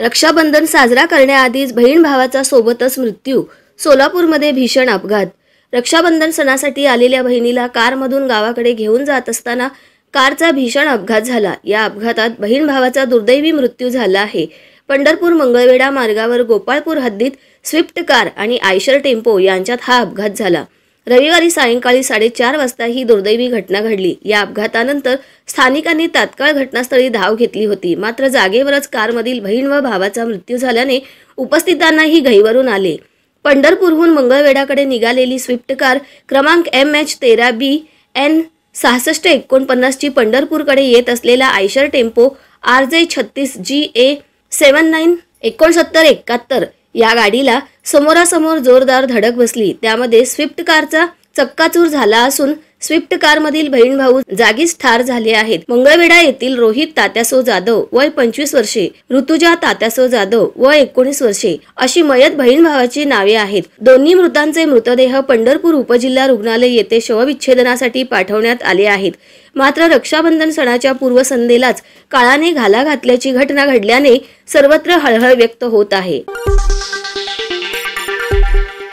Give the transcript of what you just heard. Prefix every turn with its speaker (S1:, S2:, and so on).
S1: रक्षाबंधन साजरा करण्याआधीच बहीण भावाचा सोबतच मृत्यू. सोलापूरमध्ये भीषण अपघात. रक्षाबंधन सणासाठी आलेल्या बहिणीला कारमधून गावाकडे घेऊन जात असताना कारचा भीषण अपघात झाला. या अपघातात बहीण भावाचा दुर्दैवी मृत्यू झाला आहे. पंढरपूर मंगळवेढा मार्गावर गोपाळपूर हद्दीत स्विफ्ट कार आणि आयशर टेम्पो यांच्यात हा अपघात झाला. रविवारी सायंकाळी 4:30 वाजता ही दुर्दैवी घटना घडली. या अपघातानंतर स्थानिकांनी तात्काळ घटनास्थळी धाव घेतली होती. मात्र जागेवरच कारमधील बहीण व भावाचा मृत्यू झाल्याने उपस्थितांनाही घाईवरून आले. पंढरपूरहून मंगळवेढाकडे निघालेली स्विफ्ट कार क्रमांक MH13B N6649 ची पंढरपूरकडे येत असलेला आयशर टेम्पो RJ36GA 796971 या गाडीला समोरासमोर जोरदार धडक बसली. त्यामध्ये स्विफ्ट कारचा चक्काचूर झाला असून स्विफ्ट कारमधील बहीण भाऊ जागीच ठार झाले आहेत. मंगळवेढा येथील रोहित तात्यासो जाधव वय 25 वर्षे, ऋतुजा तात्यासो जाधव वय 19 वर्षे अशी मयत बहीण भावाची नावे आहेत. दोन्ही मृतांचे मृतदेह पंढरपूर उपजिल्हा रुग्णालय येथे शवविच्छेदनासाठी पाठवण्यात आले आहेत. मात्र रक्षाबंधन सणाच्या पूर्वसंध्येलाच काळाने घाला घातल्याची घटना घडल्याने सर्वत्र हळहळ व्यक्त होत आहे.